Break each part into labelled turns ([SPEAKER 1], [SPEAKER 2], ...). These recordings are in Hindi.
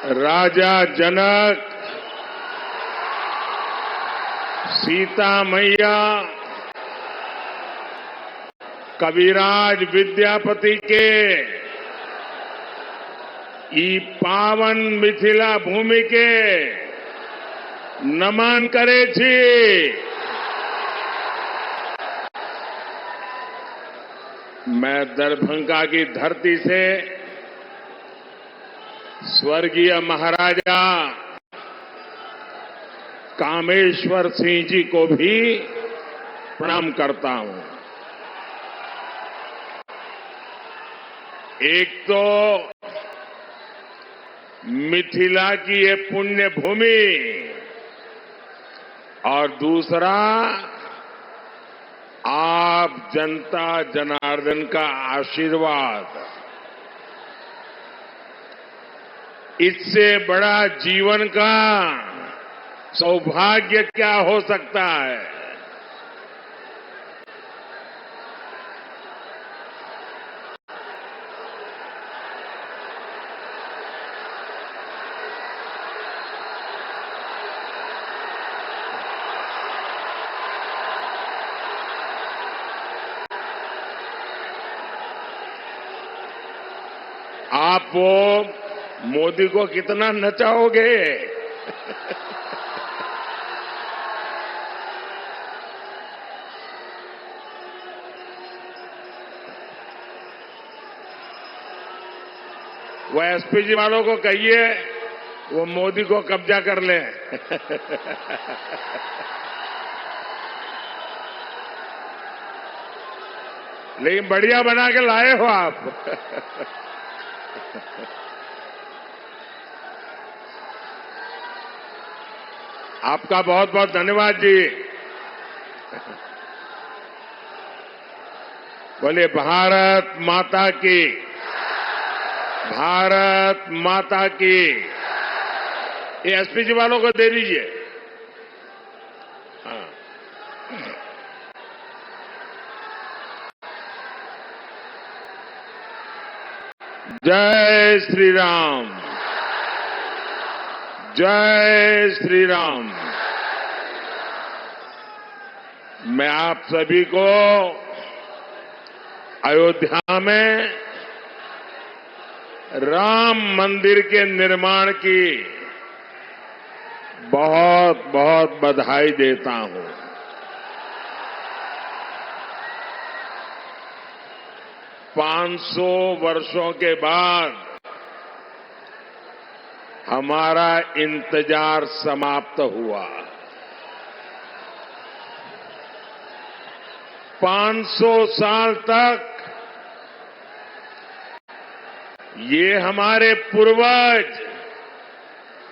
[SPEAKER 1] राजा जनक, सीता मैया, कविराज विद्यापति के ई पावन मिथिला भूमि के नमन करे छी। मैं दरभंगा की धरती से स्वर्गीय महाराजा कामेश्वर सिंह जी को भी प्रणाम करता हूं। एक तो मिथिला की ये पुण्य भूमि और दूसरा आप जनता जनार्दन का आशीर्वाद। इससे बड़ा जीवन का सौभाग्य क्या हो सकता है। आप वो मोदी को कितना नचाओगे? वो एसपीजी वालों को कहिए वो मोदी को कब्जा कर ले। लेकिन बढ़िया बना के लाए हो आप। आपका बहुत बहुत धन्यवाद जी। बोलिए भारत माता की, भारत माता की। ये एसपीजी वालों को दे दीजिए। हाँ। जय श्री राम, जय श्री राम। मैं आप सभी को अयोध्या में राम मंदिर के निर्माण की बहुत बहुत बधाई देता हूं। पांच सौ वर्षों के बाद हमारा इंतजार समाप्त हुआ। 500 साल तक ये हमारे पूर्वज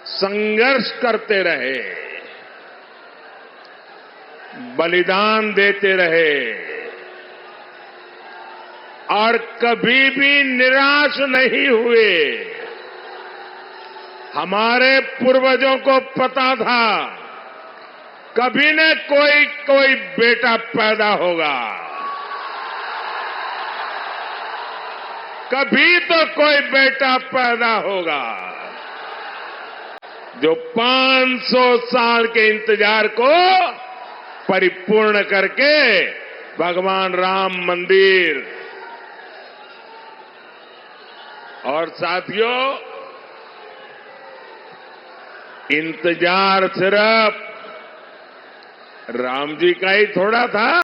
[SPEAKER 1] संघर्ष करते रहे, बलिदान देते रहे और कभी भी निराश नहीं हुए। हमारे पूर्वजों को पता था कभी न कोई बेटा पैदा होगा, कभी तो कोई बेटा पैदा होगा जो 500 साल के इंतजार को परिपूर्ण करके भगवान राम मंदिर। और साथियों, इंतजार सिर्फ राम जी का ही थोड़ा था,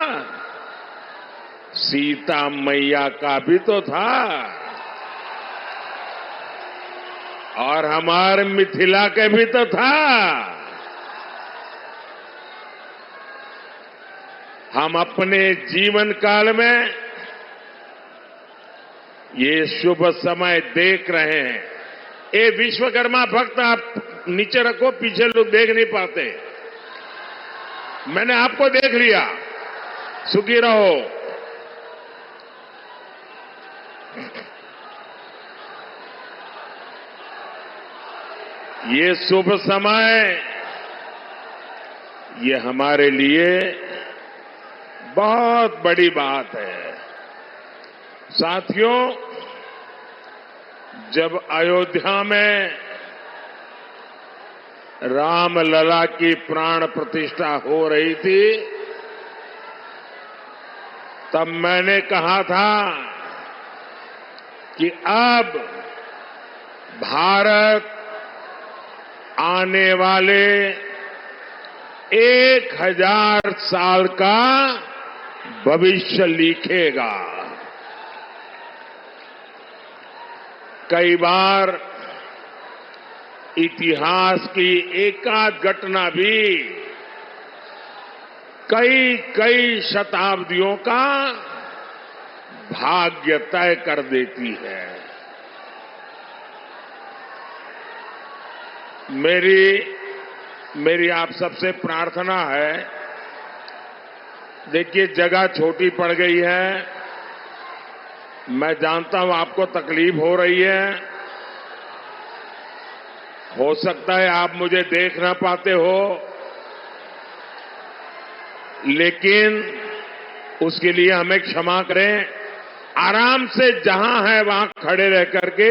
[SPEAKER 1] सीता मैया का भी तो था और हमारे मिथिला के भी तो था। हम अपने जीवन काल में ये शुभ समय देख रहे हैं। ये विश्वकर्मा भक्त आप नीचे रखो, पीछे लोग देख नहीं पाते। मैंने आपको देख लिया, सुखी रहो। ये शुभ समय ये हमारे लिए बहुत बड़ी बात है। साथियों, जब अयोध्या में रामलला की प्राण प्रतिष्ठा हो रही थी, तब मैंने कहा था कि अब भारत आने वाले 1000 साल का भविष्य लिखेगा। कई बार इतिहास की एकाध घटना भी कई कई शताब्दियों का भाग्य तय कर देती है। मेरी आप सबसे प्रार्थना है, देखिए जगह छोटी पड़ गई है, मैं जानता हूं आपको तकलीफ हो रही है, हो सकता है आप मुझे देख ना पाते हो, लेकिन उसके लिए हमें क्षमा करें। आराम से जहां है वहां खड़े रह करके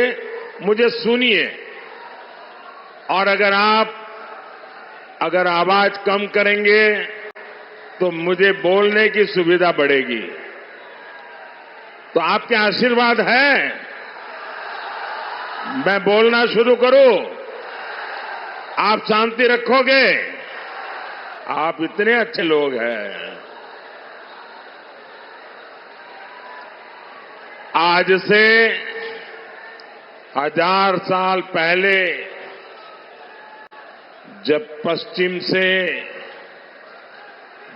[SPEAKER 1] मुझे सुनिए, और अगर आवाज कम करेंगे तो मुझे बोलने की सुविधा बढ़ेगी। तो आपके आशीर्वाद है, मैं बोलना शुरू करूं, आप शांति रखोगे? आप इतने अच्छे लोग हैं। आज से 1000 साल पहले जब पश्चिम से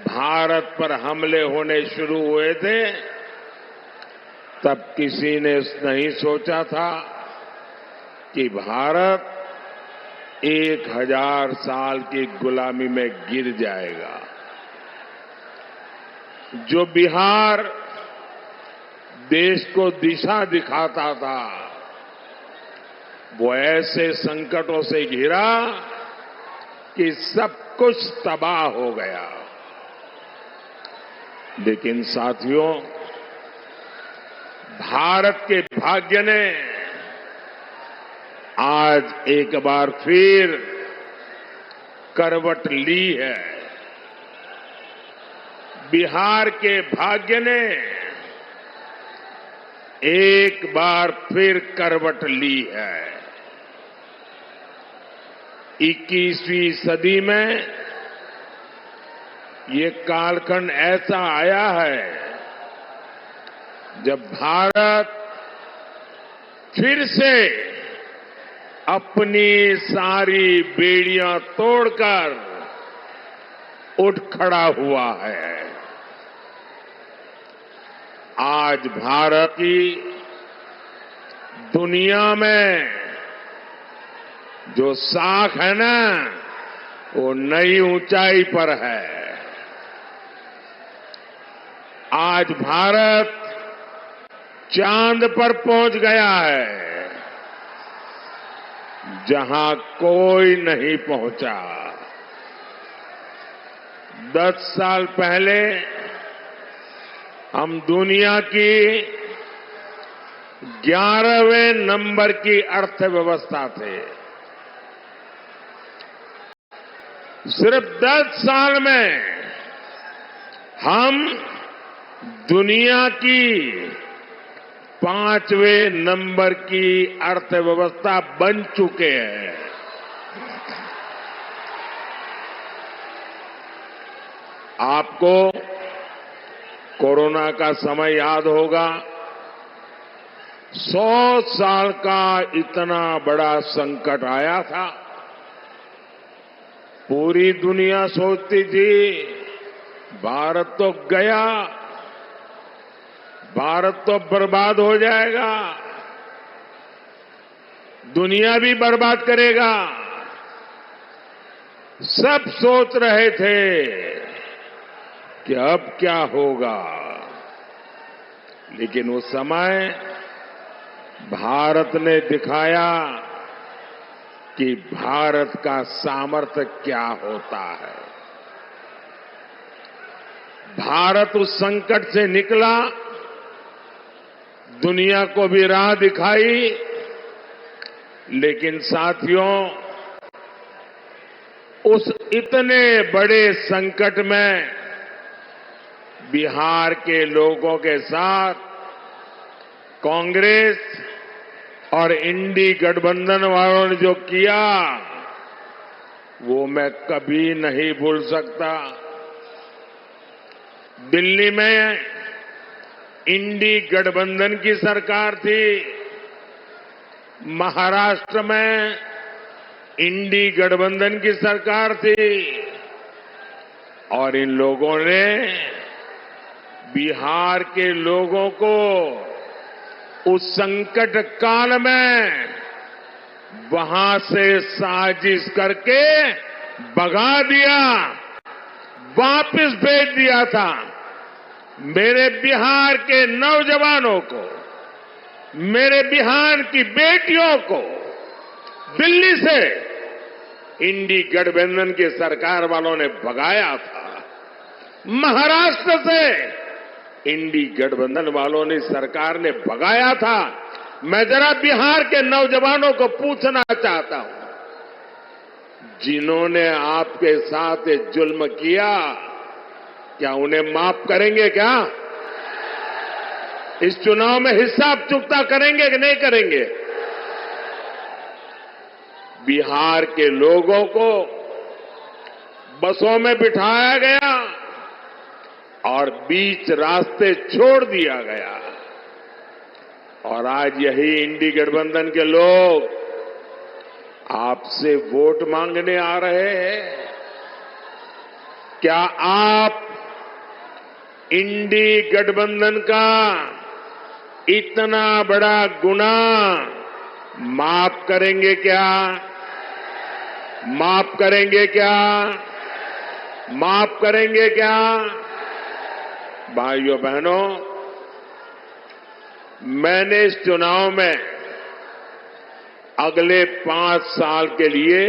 [SPEAKER 1] भारत पर हमले होने शुरू हुए थे, तब किसी ने नहीं सोचा था कि भारत 1000 साल की गुलामी में गिर जाएगा। जो बिहार देश को दिशा दिखाता था, वो ऐसे संकटों से घिरा कि सब कुछ तबाह हो गया। लेकिन साथियों, भारत के भाग्य ने आज एक बार फिर करवट ली है। बिहार के भाग्य ने एक बार फिर करवट ली है। 21वीं सदी में ये कालखंड ऐसा आया है जब भारत फिर से अपनी सारी बेड़ियां तोड़कर उठ खड़ा हुआ है। आज भारत की दुनिया में जो साख है ना, वो नई ऊंचाई पर है। आज भारत चांद पर पहुंच गया है, जहां कोई नहीं पहुंचा। 10 साल पहले हम दुनिया की 11वें नंबर की अर्थव्यवस्था थे। सिर्फ 10 साल में हम दुनिया की 5वें नंबर की अर्थव्यवस्था बन चुके हैं। आपको कोरोना का समय याद होगा। 100 साल का इतना बड़ा संकट आया था। पूरी दुनिया सोचती थी भारत तो गया, भारत तो बर्बाद हो जाएगा, दुनिया भी बर्बाद करेगा। सब सोच रहे थे कि अब क्या होगा, लेकिन उस समय भारत ने दिखाया कि भारत का सामर्थ्य क्या होता है। भारत उस संकट से निकला, दुनिया को भी राह दिखाई, लेकिन साथियों, उस इतने बड़े संकट में बिहार के लोगों के साथ कांग्रेस और इंडी गठबंधन वालों ने जो किया वो मैं कभी नहीं भूल सकता। दिल्ली में इंडी गठबंधन की सरकार थी, महाराष्ट्र में इंडी गठबंधन की सरकार थी और इन लोगों ने बिहार के लोगों को उस संकट काल में वहां से साजिश करके भगा दिया, वापस भेज दिया था। मेरे बिहार के नौजवानों को, मेरे बिहार की बेटियों को दिल्ली से इंडी गठबंधन की सरकार वालों ने भगाया था। महाराष्ट्र से इंडी गठबंधन वालों ने, सरकार ने भगाया था। मैं जरा बिहार के नौजवानों को पूछना चाहता हूं, जिन्होंने आपके साथ ये जुल्म किया, क्या उन्हें माफ करेंगे? क्या इस चुनाव में हिसाब चुकता करेंगे कि नहीं करेंगे? बिहार के लोगों को बसों में बिठाया गया और बीच रास्ते छोड़ दिया गया और आज यही इंडी गठबंधन के लोग आपसे वोट मांगने आ रहे हैं। क्या आप इंडी गठबंधन का इतना बड़ा गुनाह माफ करेंगे क्या? माफ करेंगे क्या? माफ करेंगे क्या? भाइयों बहनों, मैंने इस चुनाव में अगले 5 साल के लिए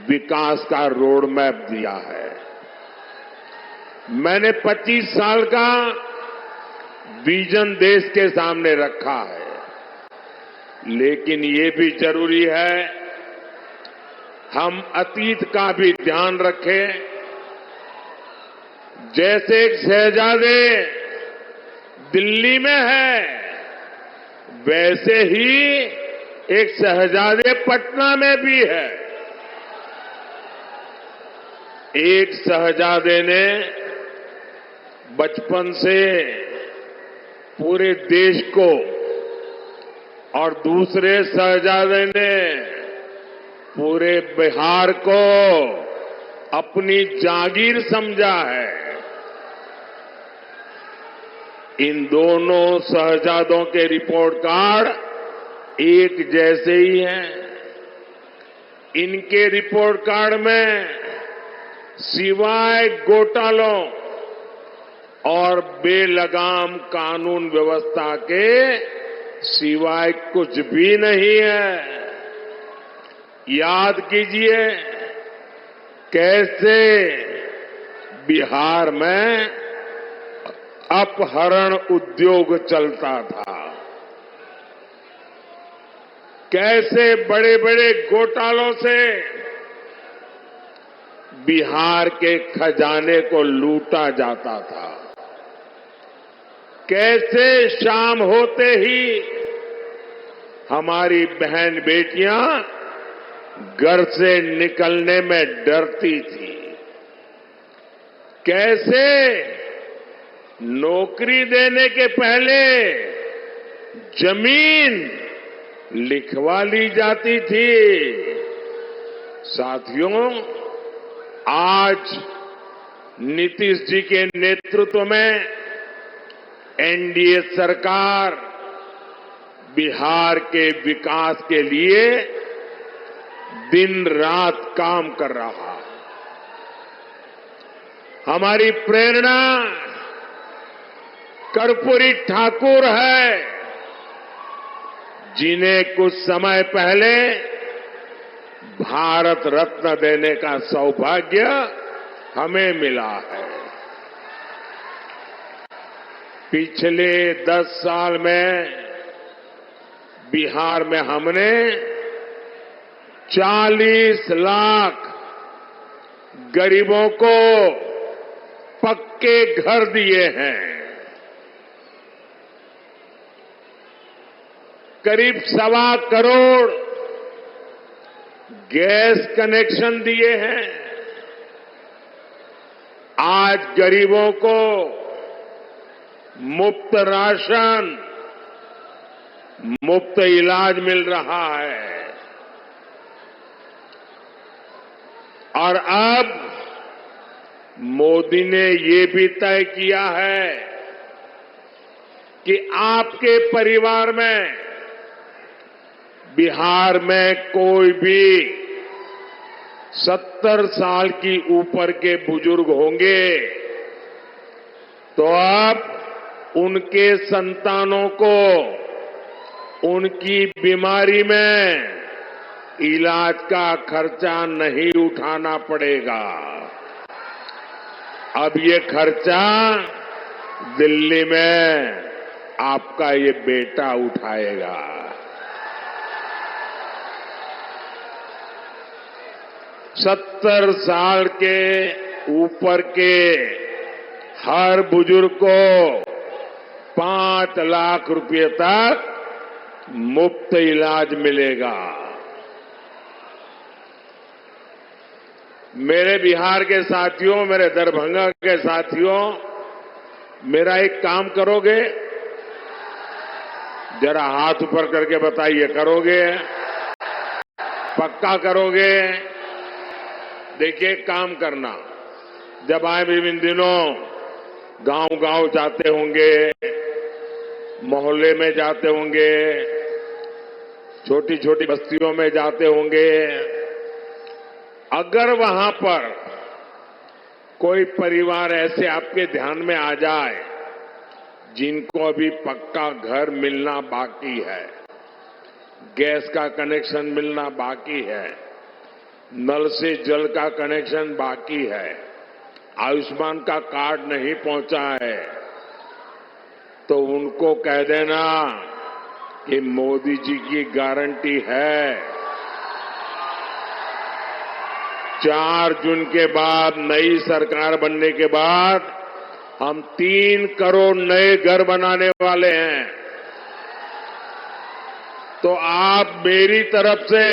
[SPEAKER 1] विकास का रोड मैप दिया है। मैंने 25 साल का विजन देश के सामने रखा है, लेकिन ये भी जरूरी है हम अतीत का भी ध्यान रखें। जैसे एक शहजादे दिल्ली में है, वैसे ही एक शहजादे पटना में भी है। एक शहजादे ने बचपन से पूरे देश को और दूसरे शहजादे ने पूरे बिहार को अपनी जागीर समझा है। इन दोनों शहजादों के रिपोर्ट कार्ड एक जैसे ही हैं। इनके रिपोर्ट कार्ड में सिवाय घोटालों और बेलगाम कानून व्यवस्था के सिवाय कुछ भी नहीं है। याद कीजिए कैसे बिहार में अपहरण उद्योग चलता था, कैसे बड़े बड़े घोटालों से बिहार के खजाने को लूटा जाता था, कैसे शाम होते ही हमारी बहन बेटियां घर से निकलने में डरती थी, कैसे नौकरी देने के पहले जमीन लिखवा ली जाती थी। साथियों, आज नीतीश जी के नेतृत्व में एनडीए सरकार बिहार के विकास के लिए दिन रात काम कर रहा है। हमारी प्रेरणा कर्पूरी ठाकुर है, जिन्हें कुछ समय पहले भारत रत्न देने का सौभाग्य हमें मिला है। पिछले 10 साल में बिहार में हमने 40 लाख गरीबों को पक्के घर दिए हैं, करीब 1.25 करोड़ गैस कनेक्शन दिए हैं। आज गरीबों को मुफ्त राशन, मुफ्त इलाज मिल रहा है। और अब मोदी ने ये भी तय किया है कि आपके परिवार में, बिहार में कोई भी 70 साल की ऊपर के बुजुर्ग होंगे तो अब उनके संतानों को उनकी बीमारी में इलाज का खर्चा नहीं उठाना पड़ेगा। अब ये खर्चा दिल्ली में आपका ये बेटा उठाएगा। सत्तर साल के ऊपर के हर बुजुर्ग को 5 लाख रुपए तक मुफ्त इलाज मिलेगा। मेरे बिहार के साथियों, मेरे दरभंगा के साथियों, मेरा एक काम करोगे? जरा हाथ ऊपर करके बताइए, करोगे? पक्का करोगे? देखिए, काम करना। जब आए भी इन दिनों गांव-गांव जाते होंगे, मोहल्ले में जाते होंगे, छोटी छोटी बस्तियों में जाते होंगे, अगर वहां पर कोई परिवार ऐसे आपके ध्यान में आ जाए जिनको अभी पक्का घर मिलना बाकी है, गैस का कनेक्शन मिलना बाकी है, नल से जल का कनेक्शन बाकी है, आयुष्मान का कार्ड नहीं पहुंचा है, तो उनको कह देना कि मोदी जी की गारंटी है 4 जून के बाद, नई सरकार बनने के बाद हम 3 करोड़ नए घर बनाने वाले हैं। तो आप मेरी तरफ से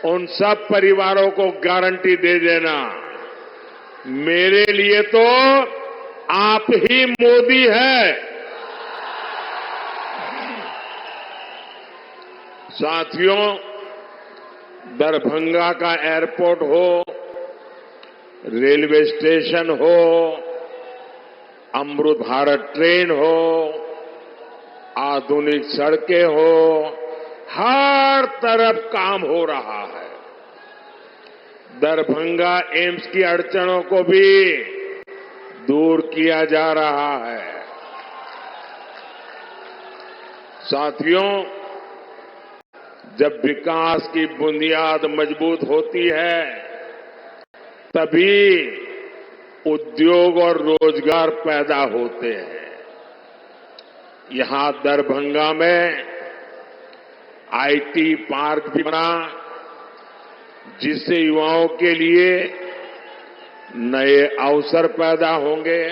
[SPEAKER 1] उन सब परिवारों को गारंटी दे देना, मेरे लिए तो आप ही मोदी है। साथियों, दरभंगा का एयरपोर्ट हो, रेलवे स्टेशन हो, अमृत भारत ट्रेन हो, आधुनिक सड़कें हो, हर तरफ काम हो रहा है। दरभंगा एम्स की अड़चनों को भी दूर किया जा रहा है। साथियों, जब विकास की बुनियाद मजबूत होती है, तभी उद्योग और रोजगार पैदा होते हैं। यहां दरभंगा में आईटी पार्क भी बना, जिससे युवाओं के लिए नए अवसर पैदा होंगे।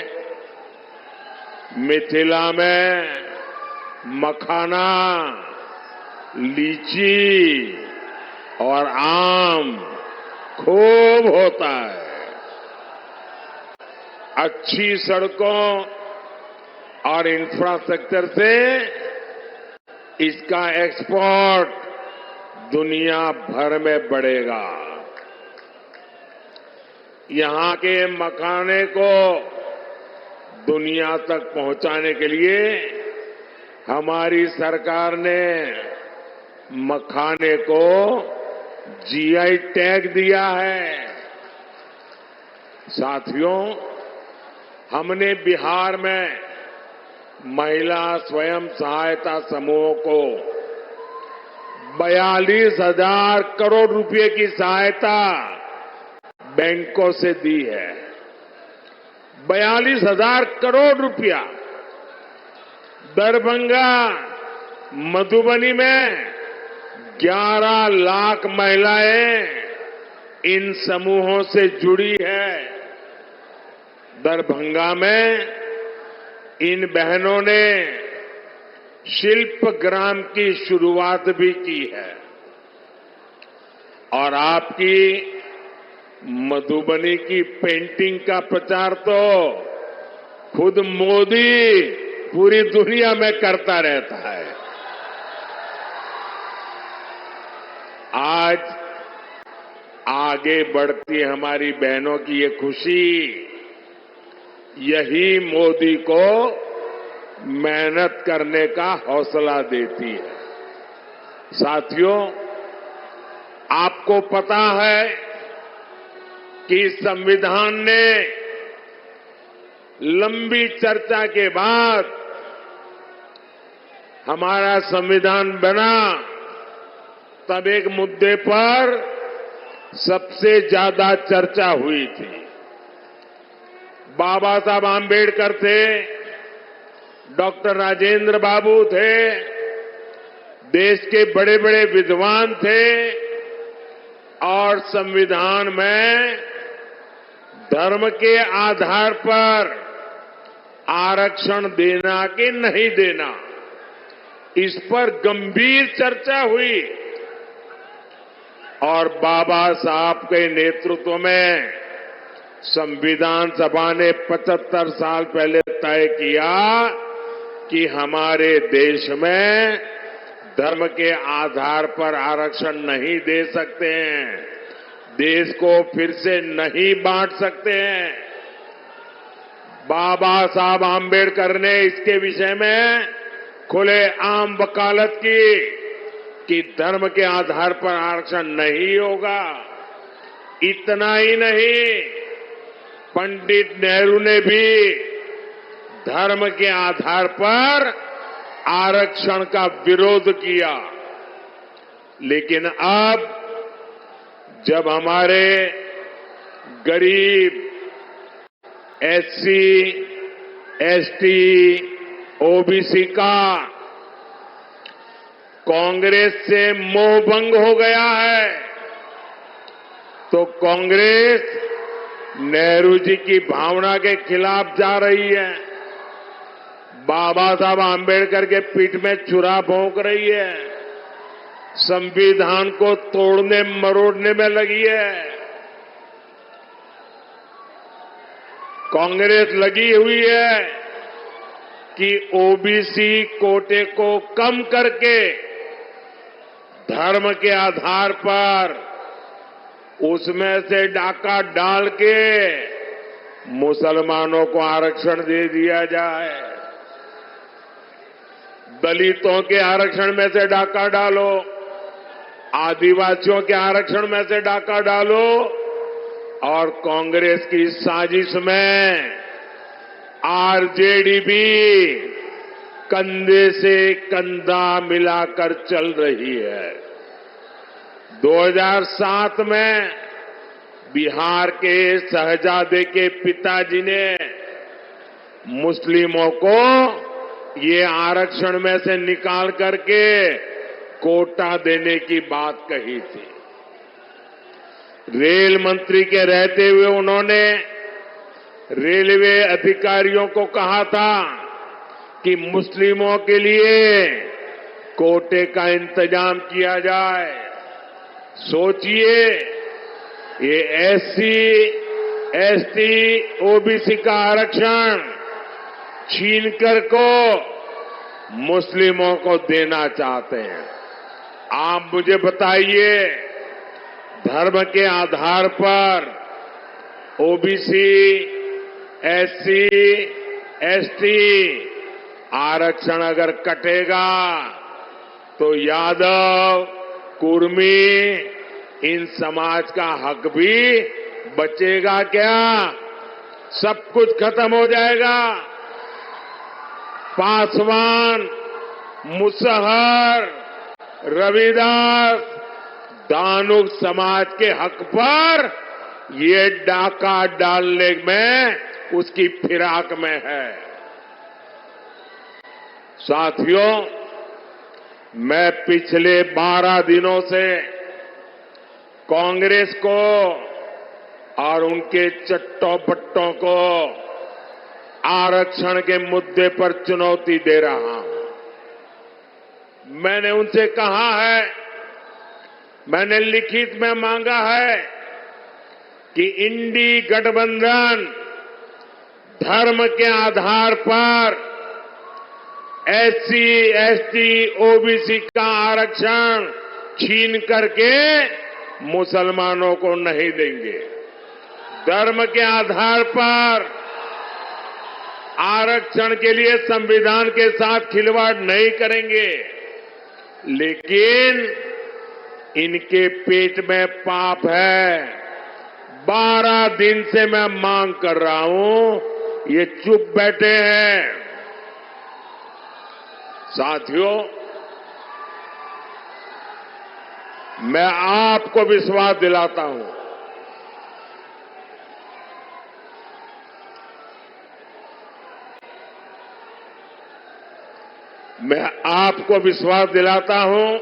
[SPEAKER 1] मिथिला में मखाना, लीची और आम खूब होता है। अच्छी सड़कों और इंफ्रास्ट्रक्चर से इसका एक्सपोर्ट दुनिया भर में बढ़ेगा। यहां के मखाने को दुनिया तक पहुंचाने के लिए हमारी सरकार ने मखाने को जीआई टैग दिया है। साथियों, हमने बिहार में महिला स्वयं सहायता समूहों को 42,000 करोड़ रुपए की सहायता बैंकों से दी है। 42,000 करोड़ रुपया। दरभंगा, मधुबनी में 11 लाख महिलाएं इन समूहों से जुड़ी है। दरभंगा में इन बहनों ने शिल्प ग्राम की शुरुआत भी की है और आपकी मधुबनी की पेंटिंग का प्रचार तो खुद मोदी पूरी दुनिया में करता रहता है। आज आगे बढ़ती हमारी बहनों की ये खुशी यही मोदी को मेहनत करने का हौसला देती है। साथियों, आपको पता है कि संविधान ने लंबी चर्चा के बाद हमारा संविधान बना, तब एक मुद्दे पर सबसे ज्यादा चर्चा हुई थी। बाबा साहब आम्बेडकर थे, डॉक्टर राजेंद्र बाबू थे, देश के बड़े बड़े विद्वान थे और संविधान में धर्म के आधार पर आरक्षण देना कि नहीं देना, इस पर गंभीर चर्चा हुई और बाबा साहब के नेतृत्व में संविधान सभा ने 75 साल पहले तय किया कि हमारे देश में धर्म के आधार पर आरक्षण नहीं दे सकते हैं, देश को फिर से नहीं बांट सकते हैं। बाबा साहब आम्बेडकर ने इसके विषय में खुले आम वकालत की कि धर्म के आधार पर आरक्षण नहीं होगा। इतना ही नहीं, पंडित नेहरू ने भी धर्म के आधार पर आरक्षण का विरोध किया। लेकिन अब जब हमारे गरीब एससी, एसटी, ओबीसी का कांग्रेस से मोहभंग हो गया है, तो कांग्रेस नेहरू जी की भावना के खिलाफ जा रही है, बाबा साहब आम्बेडकर के पीठ में छुरा भोंक रही है, संविधान को तोड़ने मरोड़ने में लगी है। कांग्रेस लगी हुई है कि ओबीसी कोटे को कम करके धर्म के आधार पर उसमें से डाका डाल के मुसलमानों को आरक्षण दे दिया जाए। दलितों के आरक्षण में से डाका डालो, आदिवासियों के आरक्षण में से डाका डालो और कांग्रेस की साजिश में आरजेडी भी कंधे से कंधा मिलाकर चल रही है। 2007 में बिहार के शहजादे के पिताजी ने मुस्लिमों को ये आरक्षण में से निकाल करके कोटा देने की बात कही थी। रेल मंत्री के रहते हुए उन्होंने रेलवे अधिकारियों को कहा था कि मुस्लिमों के लिए कोटे का इंतजाम किया जाए। सोचिए, ये एससी, एसटी, ओबीसी का आरक्षण छीनकर को मुस्लिमों को देना चाहते हैं। आप मुझे बताइए, धर्म के आधार पर ओबीसी, एससी, एसटी आरक्षण अगर कटेगा तो यादव, कुर्मी, इन समाज का हक भी बचेगा क्या? सब कुछ खत्म हो जाएगा। पासवान, मुसहर, रविदास, दानुक समाज के हक पर ये डाका डालने में उसकी फिराक में है। साथियों, मैं पिछले 12 दिनों से कांग्रेस को और उनके चट्टों-पट्टों को आरक्षण के मुद्दे पर चुनौती दे रहा हूं। मैंने उनसे कहा है, मैंने लिखित में मांगा है कि इंडी गठबंधन धर्म के आधार पर एससी, एसटी, ओबीसी का आरक्षण छीन करके मुसलमानों को नहीं देंगे। धर्म के आधार पर आरक्षण के लिए संविधान के साथ खिलवाड़ नहीं करेंगे, लेकिन इनके पेट में पाप है। 12 दिन से मैं मांग कर रहा हूं, ये चुप बैठे हैं। साथियों, मैं आपको विश्वास दिलाता हूं, मैं आपको विश्वास दिलाता हूं,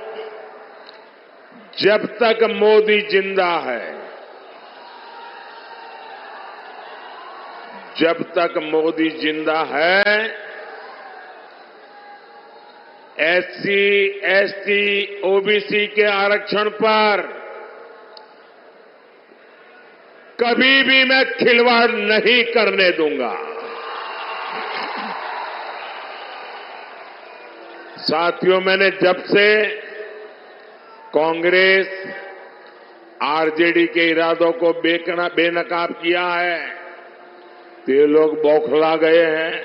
[SPEAKER 1] जब तक मोदी जिंदा है, जब तक मोदी जिंदा है, एससी, एसटी, ओबीसी के आरक्षण पर कभी भी मैं खिलवाड़ नहीं करने दूंगा। साथियों, मैंने जब से कांग्रेस, आरजेडी के इरादों को बेनकाब किया है, तो ये लोग बौखला गए हैं।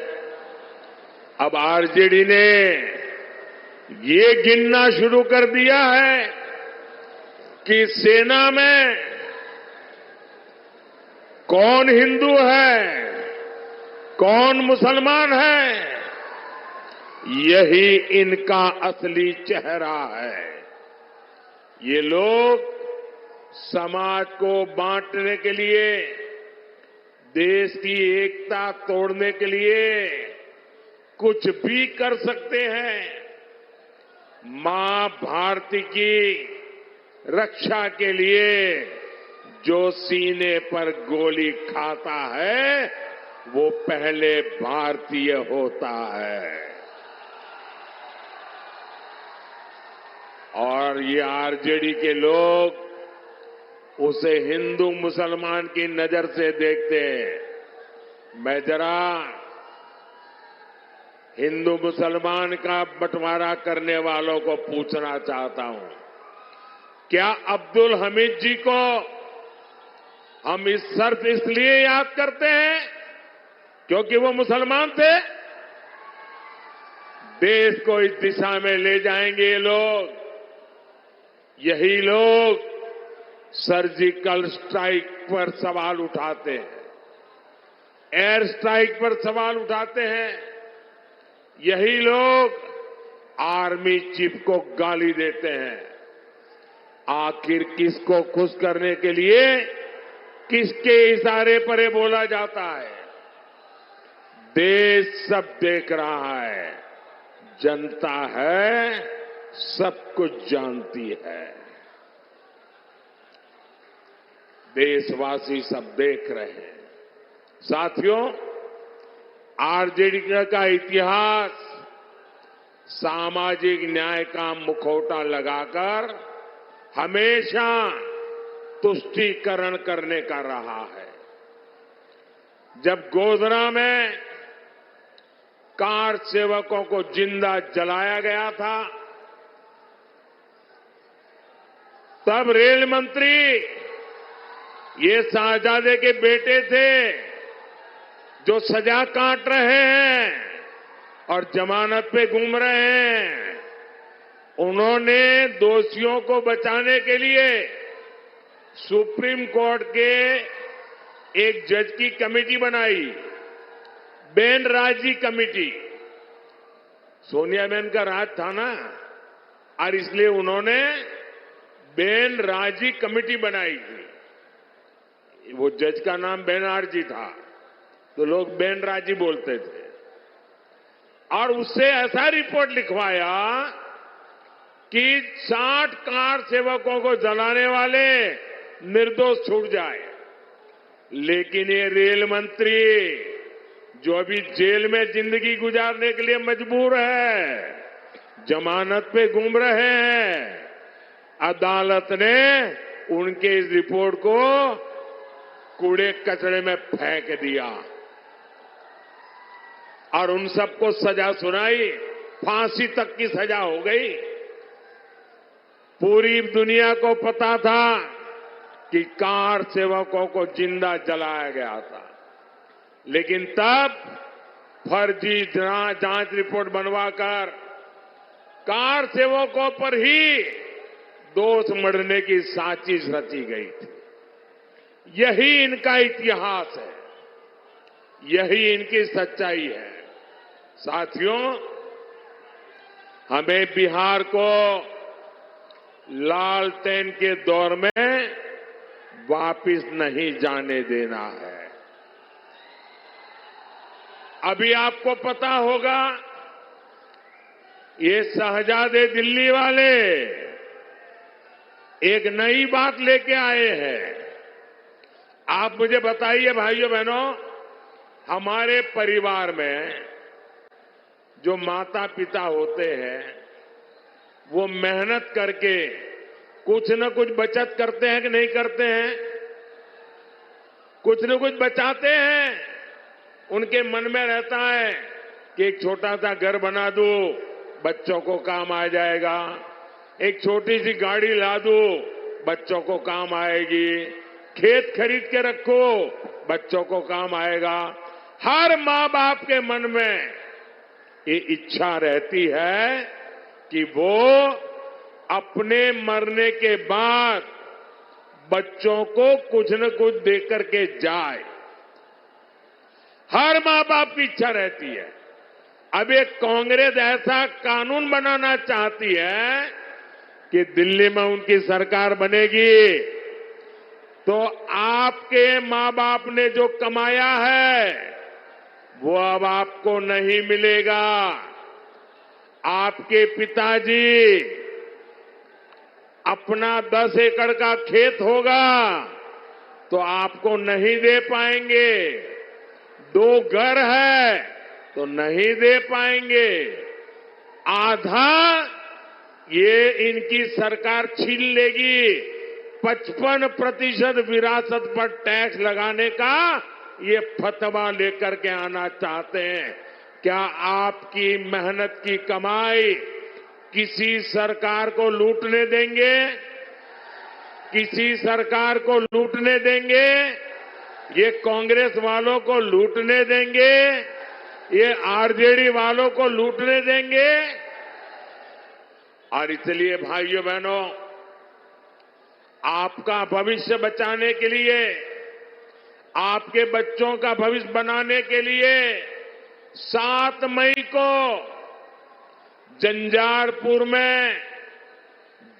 [SPEAKER 1] अब आरजेडी ने ये गिनना शुरू कर दिया है कि सेना में कौन हिंदू है, कौन मुसलमान है। यही इनका असली चेहरा है। ये लोग समाज को बांटने के लिए, देश की एकता तोड़ने के लिए कुछ भी कर सकते हैं। मां भारती की रक्षा के लिए जो सीने पर गोली खाता है, वो पहले भारतीय होता है। और ये आरजेडी के लोग उसे हिंदू मुसलमान की नजर से देखते हैं। मैं जरा हिंदू मुसलमान का बंटवारा करने वालों को पूछना चाहता हूं, क्या अब्दुल हमीद जी को हम इस शर्त इसलिए याद करते हैं क्योंकि वो मुसलमान थे? देश को इस दिशा में ले जाएंगे ये लोग। यही लोग सर्जिकल स्ट्राइक पर सवाल उठाते हैं, एयर स्ट्राइक पर सवाल उठाते हैं। यही लोग आर्मी चीफ को गाली देते हैं। आखिर किसको खुश करने के लिए किसके इशारे पर ये बोला जाता है? देश सब देख रहा है, जनता है, सब कुछ जानती है। देशवासी सब देख रहे हैं। साथियों, आरजेडी का इतिहास सामाजिक न्याय का मुखौटा लगाकर हमेशा तुष्टीकरण करने का रहा है। जब गोधरा में कार सेवकों को जिंदा जलाया गया था, तब रेल मंत्री ये शाहजादे के बेटे थे जो सजा काट रहे हैं और जमानत पे घूम रहे हैं। उन्होंने दोषियों को बचाने के लिए सुप्रीम कोर्ट के एक जज की कमेटी बनाई, बेनराजी कमेटी। सोनिया बहन का राज था ना, और इसलिए उन्होंने बेनराजी कमेटी बनाई थी। वो जज का नाम बेनर्जी था, तो लोग बेनराजी बोलते थे। और उससे ऐसा रिपोर्ट लिखवाया कि 60 कार सेवकों को जलाने वाले निर्दोष छूट जाए। लेकिन ये रेल मंत्री जो अभी जेल में जिंदगी गुजारने के लिए मजबूर है, जमानत पे घूम रहे हैं, अदालत ने उनके इस रिपोर्ट को कूड़े कचरे में फेंक दिया और उन सबको सजा सुनाई, फांसी तक की सजा हो गई। पूरी दुनिया को पता था कि कार सेवकों को जिंदा जलाया गया था, लेकिन तब फर्जी जांच रिपोर्ट बनवाकर कार सेवकों पर ही दोष मढ़ने की साजिश रची गई थी। यही इनका इतिहास है, यही इनकी सच्चाई है। साथियों, हमें बिहार को लालटेन के दौर में वापिस नहीं जाने देना है। अभी आपको पता होगा, ये शहजादे दिल्ली वाले एक नई बात लेके आए हैं। आप मुझे बताइए भाइयों बहनों, हमारे परिवार में जो माता पिता होते हैं वो मेहनत करके कुछ न कुछ बचत करते हैं कि नहीं करते हैं? कुछ न कुछ बचाते हैं। उनके मन में रहता है कि एक छोटा सा घर बना दो, बच्चों को काम आ जाएगा। एक छोटी सी गाड़ी ला दो, बच्चों को काम आएगी। खेत खरीद के रखो, बच्चों को काम आएगा। हर मां बाप के मन में ये इच्छा रहती है कि वो अपने मरने के बाद बच्चों को कुछ न कुछ देकर के जाए। हर मां बाप की इच्छा रहती है। अब एक कांग्रेस ऐसा कानून बनाना चाहती है कि दिल्ली में उनकी सरकार बनेगी तो आपके मां बाप ने जो कमाया है वो अब आपको नहीं मिलेगा। आपके पिताजी अपना 10 एकड़ का खेत होगा तो आपको नहीं दे पाएंगे। 2 घर है तो नहीं दे पाएंगे। आधा ये इनकी सरकार छीन लेगी। 55% विरासत पर टैक्स लगाने का ये फतवा लेकर के आना चाहते हैं। क्या आपकी मेहनत की कमाई किसी सरकार को लूटने देंगे? किसी सरकार को लूटने देंगे? ये कांग्रेस वालों को लूटने देंगे? ये आरजेडी वालों को लूटने देंगे? और इसलिए भाइयों बहनों, आपका भविष्य बचाने के लिए, आपके बच्चों का भविष्य बनाने के लिए 7 मई को झंझारपुर में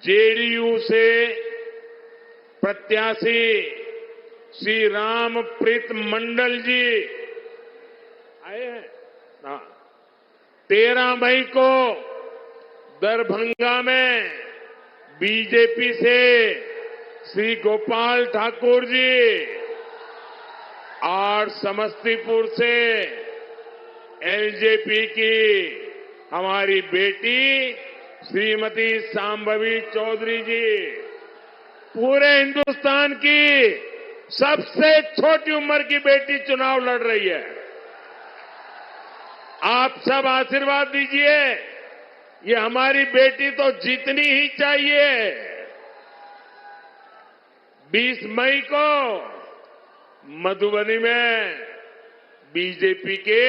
[SPEAKER 1] जेडीयू से प्रत्याशी श्री रामप्रीत मंडल जी आए हैं। 13 मई को दरभंगा में बीजेपी से श्री गोपाल ठाकुर जी और समस्तीपुर से एलजेपी की हमारी बेटी श्रीमती सांभवी चौधरी जी, पूरे हिंदुस्तान की सबसे छोटी उम्र की बेटी चुनाव लड़ रही है। आप सब आशीर्वाद दीजिए। ये हमारी बेटी तो जीतनी ही चाहिए। 20 मई को मधुबनी में बीजेपी के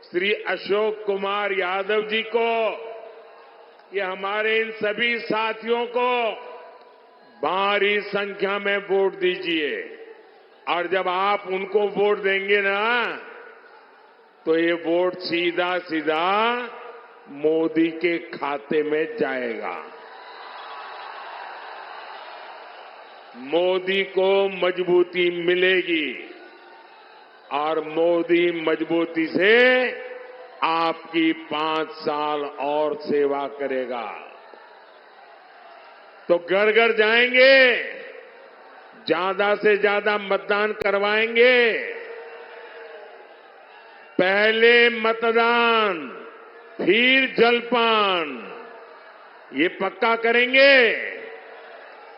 [SPEAKER 1] श्री अशोक कुमार यादव जी को, ये हमारे इन सभी साथियों को भारी संख्या में वोट दीजिए। और जब आप उनको वोट देंगे ना, तो ये वोट सीधा सीधा मोदी के खाते में जाएगा। मोदी को मजबूती मिलेगी और मोदी मजबूती से आपकी 5 साल और सेवा करेगा। तो घर घर जाएंगे ज्यादा से ज्यादा मतदान करवाएंगे। पहले मतदान फिर जलपान, ये पक्का करेंगे।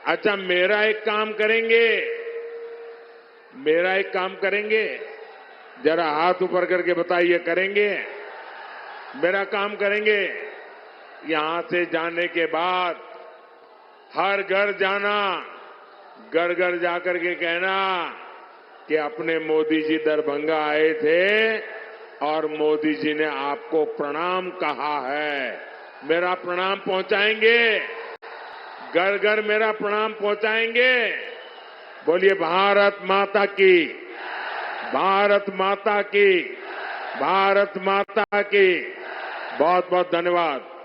[SPEAKER 1] अच्छा, मेरा एक काम करेंगे, जरा हाथ ऊपर करके बताइए, करेंगे? मेरा काम करेंगे। यहां से जाने के बाद हर घर जाना, घर घर जाकर के कहना कि अपने मोदी जी दरभंगा आए थे और मोदी जी ने आपको प्रणाम कहा है। मेरा प्रणाम पहुंचाएंगे, घर घर मेरा प्रणाम पहुंचाएंगे। बोलिए भारत माता की, भारत माता की, भारत माता की। बहुत बहुत धन्यवाद।